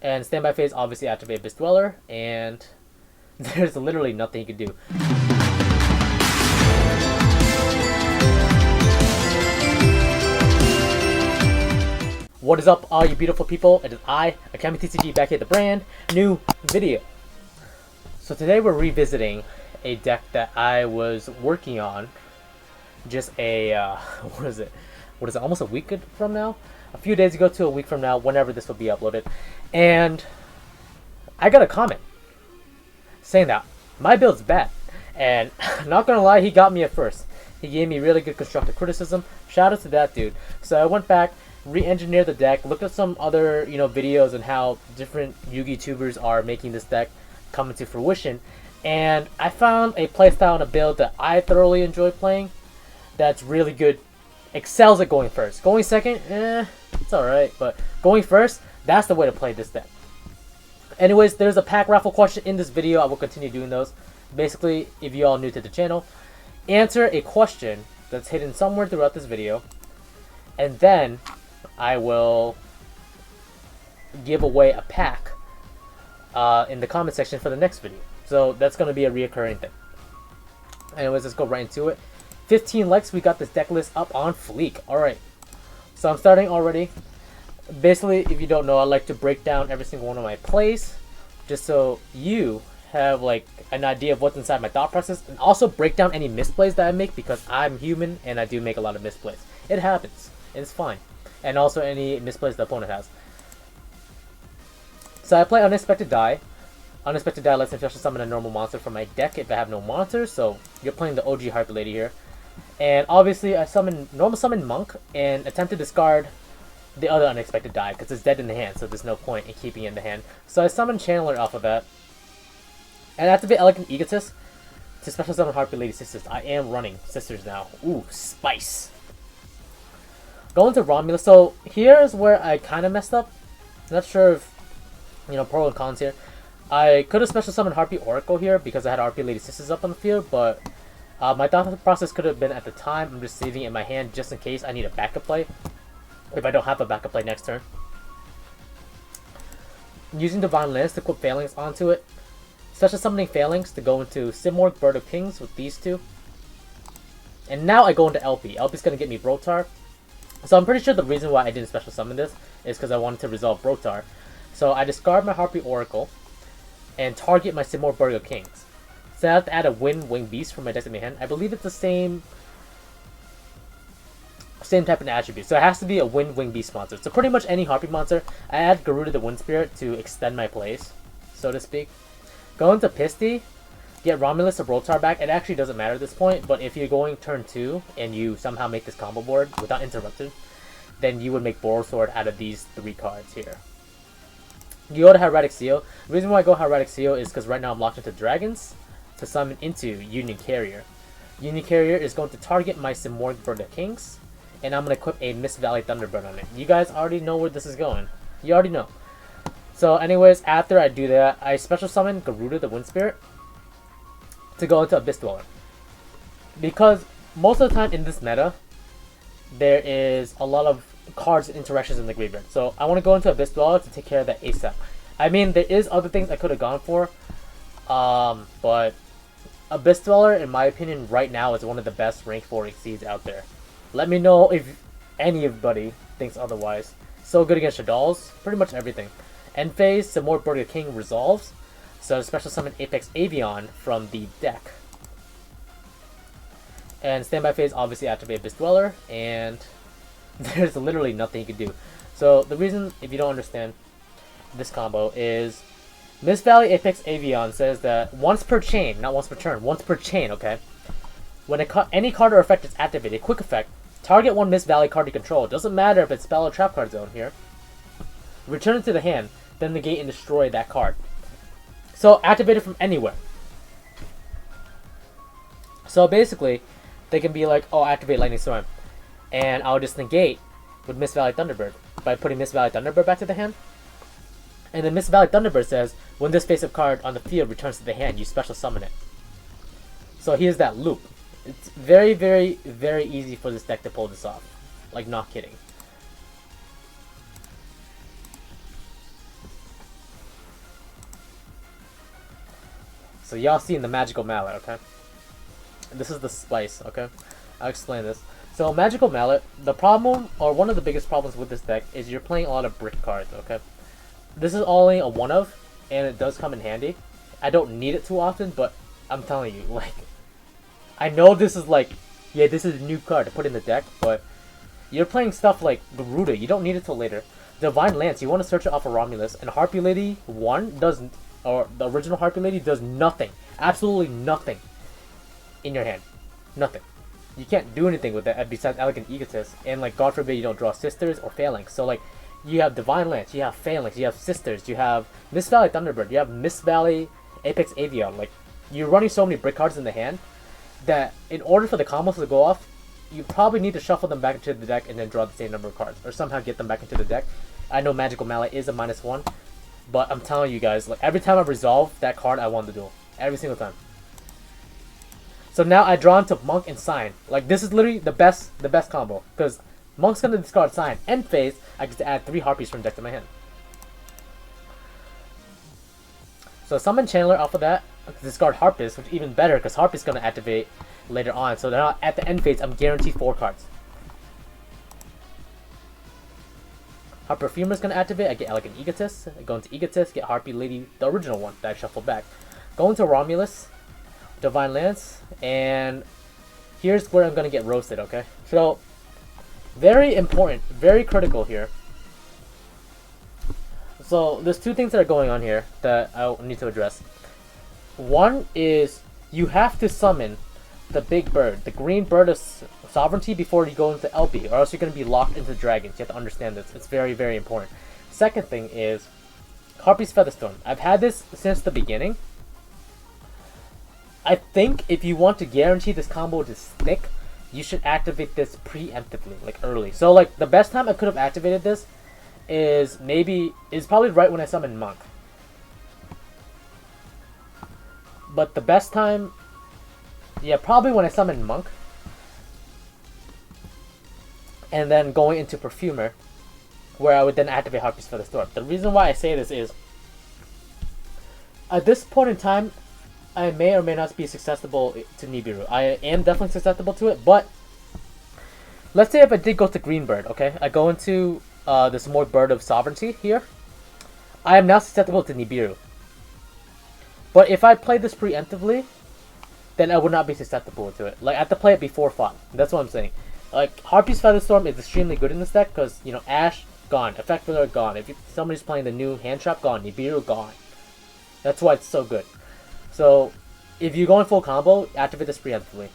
And standby phase, obviously activate Abyss Dweller, and there's literally nothing you can do. What is up, all you beautiful people? It is I, AkemiTCG, back here at the brand new video. So today we're revisiting a deck that I was working on just a, what is it, almost a week from now? A few days ago to a week from now, whenever this will be uploaded. And I got a comment saying that my build's bad. And not gonna lie, he got me at first. He gave me really good constructive criticism. Shout out to that dude. So I went back, re-engineered the deck, looked at some other videos and how different Yu-Gi tubers are making this deck come into fruition, and I found a playstyle and a build that I thoroughly enjoy playing that's really good. Excels at going first. Going second, it's alright, but going first, that's the way to play this deck. Anyways, there's a pack raffle question in this video. I will continue doing those. Basically, if you all new to the channel, answer a question that's hidden somewhere throughout this video, and then I will give away a pack in the comment section for the next video. So that's going to be a reoccurring thing. Anyways, let's go right into it. 15 likes, we got this deck list up on fleek. Alright, so I'm starting already. Basically, if you don't know, I like to break down every single one of my plays, just so you have like an idea of what's inside my thought process, and also break down any misplays that I make, because I'm human and I do make a lot of misplays. It happens, it's fine. And also any misplays the opponent has. So I play Unexpected Die. Unexpected Die lets me special summon a normal monster from my deck if I have no monsters, so you're playing the OG Harpielady here. And obviously I normal summon Monk and attempt to discard the other Unexpected Die because it's dead in the hand, so there's no point in keeping it in the hand. So I summon Channeler off of that. And activate Elegant Egotist to special summon Harpielady Sisters. I am running Sisters now. Ooh, spice. Going to Romulus. So here's where I kind of messed up. Not sure if, pro and cons here. I could have special summoned Harpie Oracle here because I had Harpielady Sisters up on the field, but my thought process could have been at the time, I'm just saving it in my hand just in case I need a backup play. If I don't have a backup play next turn. Using Divine Lance to equip Phalanx onto it. Special summoning Phalanx to go into Simorgh, Bird of Kings with these two. And now I go into LP. LP's going to get me Brotar. So I'm pretty sure the reason why I didn't special summon this is because I wanted to resolve Brotar. So I discard my Harpie Oracle and target my Simorgh, Bird of Kings. So I have to add a Wing Beast from my deck in my hand. I believe it's the same type of attribute. So it has to be a Wing Beast monster. So pretty much any Harpie monster. I add Garuda the Wind Spirit to extend my plays, so to speak. Go into Pisty, get Romulus or Brotar back. It actually doesn't matter at this point, but if you're going turn 2 and you somehow make this combo board without interrupted, then you would make Borosword out of these 3 cards here. You go to Hieratic Seal. The reason why I go Hieratic Seal is because right now I'm locked into Dragons to summon into Union Carrier. Union Carrier is going to target my Simorgh, Bird of Kings, and I'm going to equip a Mist Valley Thunderbird on it. You guys already know where this is going. You already know. So anyways, after I do that, I special summon Garuda the Wind Spirit to go into Abyss Dweller. Because most of the time in this meta, there is a lot of cards and interactions in the graveyard. So I want to go into Abyss Dweller to take care of that ASAP. I mean, there is other things I could have gone for, but Abyss Dweller, in my opinion, right now is one of the best rank 4 exceeds out there. Let me know if anybody thinks otherwise. So good against Shadalls, pretty much everything. End phase, Simorgh, Bird of King resolves. So special summon Apex Avion from the deck. And standby phase, obviously activate Abyss Dweller, and there's literally nothing you can do. So the reason, if you don't understand this combo, is Mist Valley Apex Avion says that once per chain, not once per turn, once per chain, okay? When any card or effect is activated, quick effect, target one Mist Valley card you control. It doesn't matter if it's spell or trap card zone here. Return it to the hand, then negate and destroy that card. So activate it from anywhere. So basically, they can be like, oh, activate Lightning Storm, and I'll just negate with Mist Valley Thunderbird by putting Mist Valley Thunderbird back to the hand. And then Mist Valley Thunderbird says, when this face-up card on the field returns to the hand, you special summon it. So here's that loop. It's very, very, very easy for this deck to pull this off. Like, not kidding. So y'all seen the magical mallet, okay? This is the spice, okay? I'll explain this. So magical mallet, the problem, or one of the biggest problems with this deck is you're playing a lot of brick cards, okay? This is only a one of, and it does come in handy. I don't need it too often, but I'm telling you, like, I know this is like, yeah, this is a new card to put in the deck, but you're playing stuff like Garuda, you don't need it till later. Divine Lance, you want to search it off of Romulus, and Harpielady 1 doesn't, or the original Harpielady does nothing, absolutely nothing in your hand. Nothing. You can't do anything with that besides Elegant Egotist, and like, God forbid you don't draw Sisters or Phalanx. So like, you have Divine Lance, you have Phalanx, you have Sisters, you have Mist Valley Thunderbird, you have Mist Valley Apex Avion. Like, you're running so many brick cards in the hand that in order for the combos to go off, you probably need to shuffle them back into the deck and then draw the same number of cards, or somehow get them back into the deck. I know Magical Mallet is a -1, but I'm telling you guys, like, every time I resolve that card, I won the duel. Every single time. So now I draw into Monk and Sign. Like, this is literally the best combo, because Monk's gonna discard Sign. End phase, I get to add 3 Harpies from deck to my hand. So summon Channeler off of that, discard Harpist, which is even better because Harpist is gonna activate later on. So now at the end phase, I'm guaranteed 4 cards. Perfumer is gonna activate. I get Elegant Egotist. I go into Egotist, get Harpielady, the original one that I shuffled back. Go into Romulus, Divine Lance, and here's where I'm gonna get roasted. Okay, so very important, very critical here. So there's 2 things that are going on here that I need to address. One is you have to summon the big bird, the green bird of sovereignty, before you go into LP, or else you're going to be locked into dragons. You have to understand this. It's very, very important. Second thing is Harpie's Featherstorm. I've had this since the beginning. I think if you want to guarantee this combo to stick, you should activate this preemptively, like early. So like the best time I could have activated this is probably right when I summon Monk. But the best time, yeah, probably when I summon Monk. And then going into Perfumer, where I would then activate Harpie's Featherstorm. The reason why I say this is, at this point in time, I may or may not be susceptible to Nibiru. I am definitely susceptible to it, but let's say if I did go to Greenbird, okay? I go into this more Bird of Sovereignty here. I am now susceptible to Nibiru. But if I play this preemptively, then I would not be susceptible to it. Like, I have to play it before font. That's what I'm saying. Like, Harpie's Featherstorm is extremely good in this deck because, you know, Ash, gone. Effect Filler, gone. If somebody's playing the new Hand Trap, gone. Nibiru, gone. That's why it's so good. So, if you go in full combo, activate this preemptively.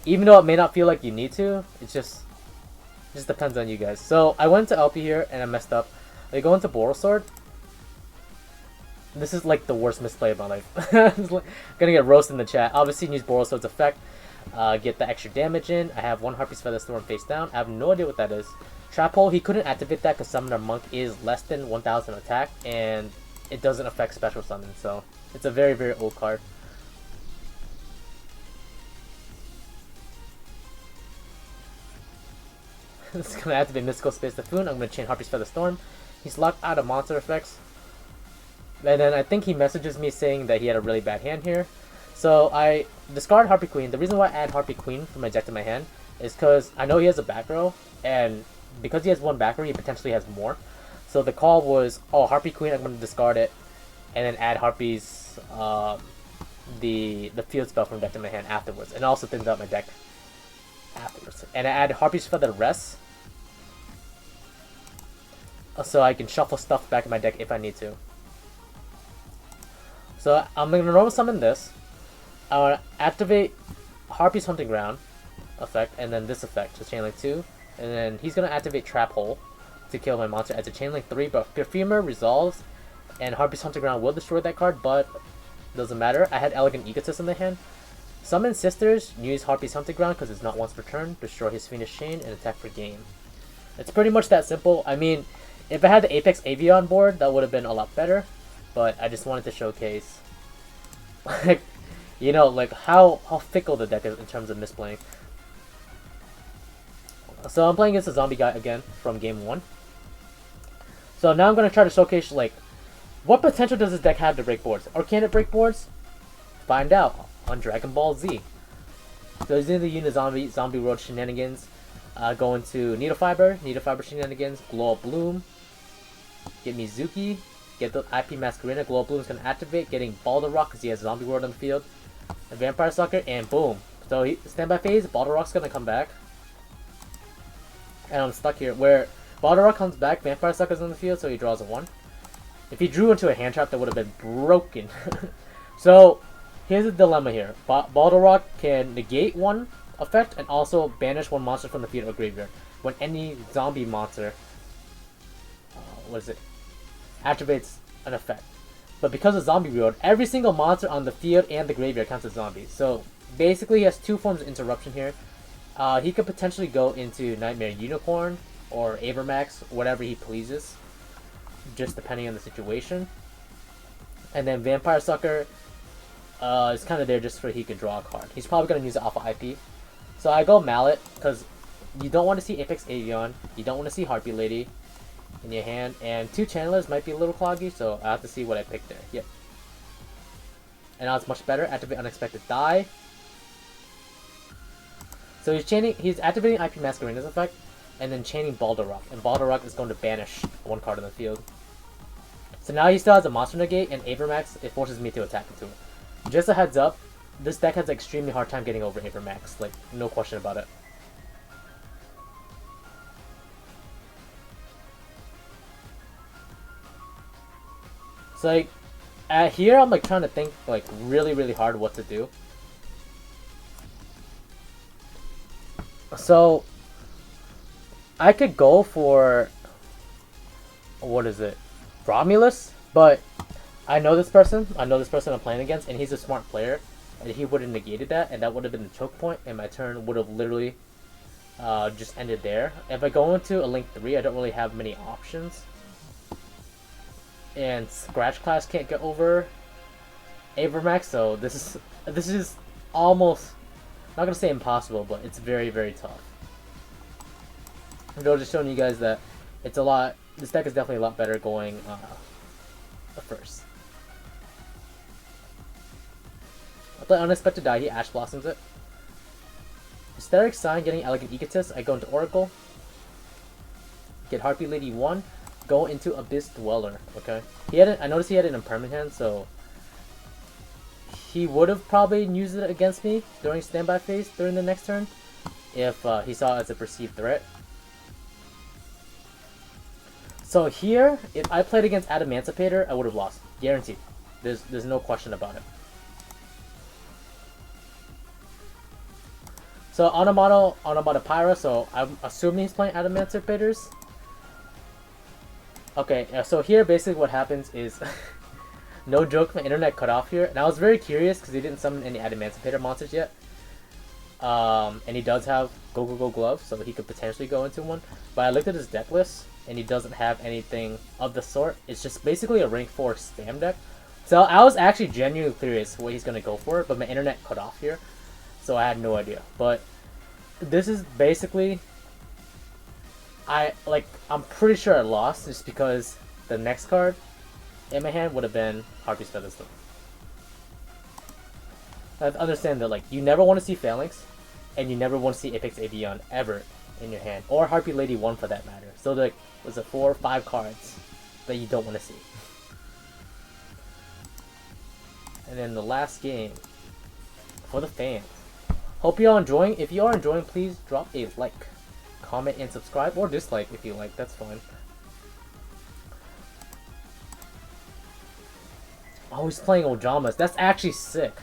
Even though it may not feel like you need to, it just depends on you guys. So, I went to LP here and I messed up. I go into Boral Sword. This is like the worst misplay of my life. Gonna get roasted in the chat. Obviously, use Boral Sword's effect. Get the extra damage in. I have 1 Harpie's Featherstorm face down. I have no idea what that is. Trap Hole, he couldn't activate that because Summoner Monk is less than 1000 attack, and it doesn't affect special summon, so it's a very, very old card. This is gonna activate Mystical Space Typhoon. I'm gonna chain Harpie's Featherstorm. He's locked out of monster effects. And then I think he messages me saying that he had a really bad hand here. So I discard Harpie Queen. The reason why I add Harpie Queen from my deck to my hand is because I know he has a back row, and because he has 1 back row, he potentially has more. So the call was, oh, Harpie Queen, I'm going to discard it, and then add Harpie's, the field spell from deck to my hand afterwards, and also thins out my deck afterwards. And I add Harpie's Feather Rest, so I can shuffle stuff back in my deck if I need to. So I'm going to normal summon this. I want to activate Harpie's Hunting Ground effect, and then this effect, so Chain Link 2. And then he's going to activate Trap Hole to kill my monster as a Chain Link 3, but Perfumer resolves, and Harpie's Hunting Ground will destroy that card, but doesn't matter. I had Elegant Egotist in the hand. Summon Sisters, use Harpie's Hunting Ground because it's not once per turn, destroy his Fiendish Chain, and attack for game. It's pretty much that simple. I mean, if I had the Apex Avion on board, that would have been a lot better, but I just wanted to showcase, like, you know, like how fickle the deck is in terms of misplaying. So I'm playing against a zombie guy again from game 1. So now I'm going to try to showcase like What potential does this deck have to break boards? Or can it break boards? Find out on Dragon Ball Z. So he's in the unit zombie world shenanigans. Going to Needle Fiber shenanigans, Glow Up Bloom. Get Mizuki. Get the IP Masquerena. Glow Up Bloom is going to activate, getting Balderrock because he has Zombie World on the field. A Vampire Sucker, and boom. So standby phase, Balderrock's going to come back. And I'm stuck here where Balderrock comes back, Vampire Sucker's on the field, so he draws a 1. If he drew into a hand trap, that would have been broken. So here's the dilemma here. Balderrock can negate one effect and also banish one monster from the field or graveyard when any zombie monster activates an effect. But because of zombie world, every single monster on the field and the graveyard counts as zombies. So basically he has 2 forms of interruption here. He could potentially go into Nightmare Unicorn or Avermax, whatever he pleases, just depending on the situation. And then Vampire Sucker is kind of there just so he could draw a card. He's probably going to use the Alpha IP. So I go Mallet, because you don't want to see Apex Avion, you don't want to see harpielady in your hand, and 2 Channelers might be a little cloggy, so I have to see what I pick there. Yep. And now it's much better. Activate Unexpected Die. So he's activating IP Masquerena's effect, and then chaining Balderrock, and Balderrock is going to banish 1 card on the field. So now he still has a Monster Negate, and Avermax, it forces me to attack into it. Just a heads up, this deck has an extremely hard time getting over Avermax, like, no question about it. So like, here I'm like trying to think like really hard what to do. So I could go for Romulus, but I know this person I'm playing against, and he's a smart player, and he would have negated that, and that would have been the choke point, and my turn would have literally just ended there. If I go into a Link 3, I don't really have many options. And Scratch Class can't get over Avermax, so this is almost, not gonna say impossible, but it's very tough. I'm just showing you guys that it's a lot. This deck is definitely a lot better going first. I play Unexpected Die. He Ash Blossoms it. Hysteric Sign, getting Elegant Egotist. I go into Oracle. Get harpielady 1. Go into Abyss Dweller. Okay. I noticed he had an impermanent hand, so he would have probably used it against me during standby phase during the next turn if he saw it as a perceived threat. So here, if I played against Adamancipator, I would have lost. Guaranteed. There's no question about it. So Onomata Pyra, so I'm assuming he's playing Adamancipators. Okay, so here basically what happens is, no joke, my internet cut off here, and I was very curious because he didn't summon any Adamancipator monsters yet. And he does have Go Glove, so he could potentially go into one. But I looked at his deck list, and he doesn't have anything of the sort. It's just basically a rank 4 spam deck. So I was actually genuinely curious what he's going to go for, but my internet cut off here, so I had no idea. But this is basically, I'm pretty sure I lost just because the next card in my hand would have been Harpie's Featherstone. I understand that like you never want to see Phalanx, and you never want to see Apex Avion ever in your hand, or harpielady 1 for that matter. So like, was it 4 or 5 cards that you don't want to see? And then the last game for the fans. Hope you all enjoying. If you are enjoying, please drop a like, comment, and subscribe, or dislike if you like. That's fine. Oh, he's playing Ojamas. That's actually sick.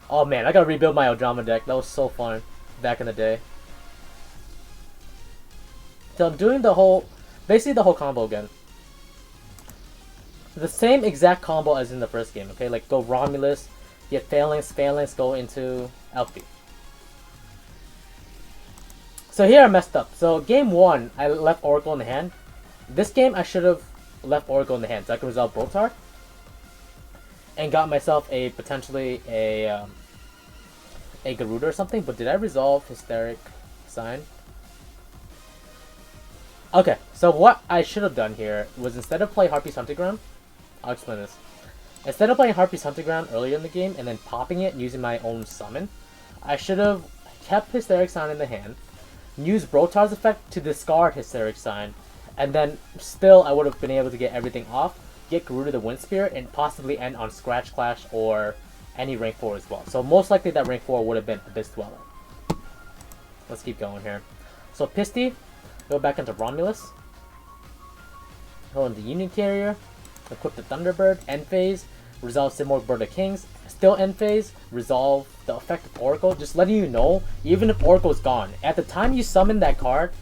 Oh man, I gotta rebuild my Ojama deck. That was so fun back in the day. So I'm doing basically the whole combo again. The same exact combo as in the first game, okay? Like go Romulus, get Phalanx, go into Elfie. So here I messed up. So game 1, I left Oracle in the hand. This game I should have left Oracle in the hand so I can resolve Boltar. And got myself potentially a Garuda or something, but did I resolve Hysteric Sign? Okay, so what I should have done here was instead of playing Harpie's Hunting Ground, I'll explain this. Instead of playing Harpie's Hunting Ground earlier in the game and then popping it and using my own summon, I should have kept Hysteric Sign in the hand, used Brotar's effect to discard Hysteric Sign, and then still I would have been able to get everything off, get Garuda the Wind Spirit, and possibly end on Scratch Clash or any rank 4 as well. So most likely that rank 4 would have been Abyss Dweller. Let's keep going here. So Pisty, go back into Romulus, go into Union Carrier, equip the Thunderbird, end phase, resolve Simorgh Bird of Kings, still end phase, resolve the effect of Oracle. Just letting you know, even if Oracle's gone, at the time you summon that card,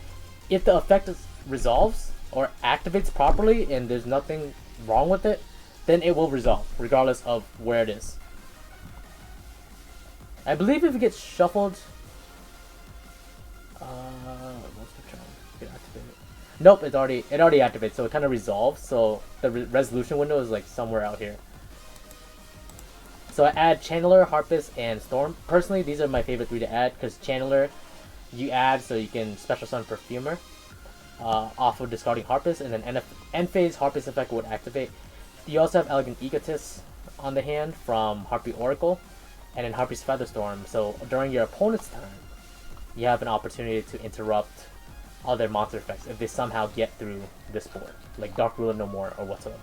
if the effect resolves or activates properly and there's nothing wrong with it, then it will resolve, regardless of where it is. I believe if it gets shuffled, nope, it already activates, so it kind of resolves. So the resolution window is like somewhere out here. So I add Channeler, Harpist, and Storm. Personally, these are my favorite 3 to add because Channeler, you add so you can special summon Perfumer off of discarding Harpist, and then end phase Harpist effect would activate. You also have Elegant Egotist on the hand from Harpie Oracle, and then Harpie's Featherstorm. So during your opponent's turn, you have an opportunity to interrupt other monster effects if they somehow get through this board, like Dark Ruler no more or whatsoever.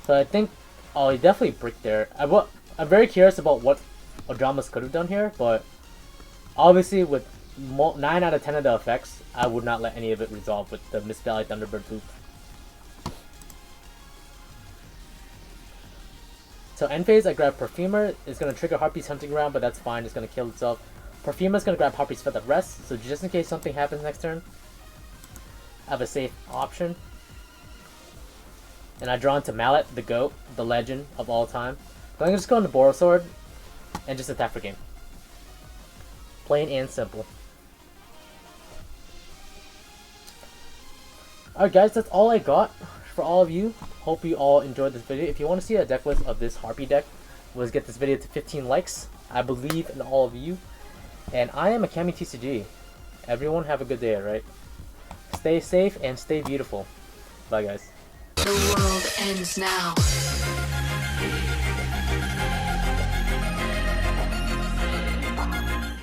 So I think he definitely bricked there. I'm very curious about what Odramas could have done here, but obviously with 9 out of 10 of the effects, I would not let any of it resolve with the Mist Valley Thunderbird loop. So end phase, I grab Perfumer. It's going to trigger Harpie's Hunting Ground, but that's fine. It's going to kill itself. Perfumer's going to grab Harpie's Feather Rest, so just in case something happens next turn, I have a safe option. And I draw into Mallet, the GOAT, the legend of all time. But I'm going to just go into Boros Sword and just attack for game. Plain and simple. Alright guys, that's all I got for all of you. Hope you all enjoyed this video. If you want to see a deck list of this Harpie deck, let's get this video to 15 likes. I believe in all of you. And I am AkemiTCG. Everyone have a good day, alright? Stay safe and stay beautiful. Bye guys. The world ends now.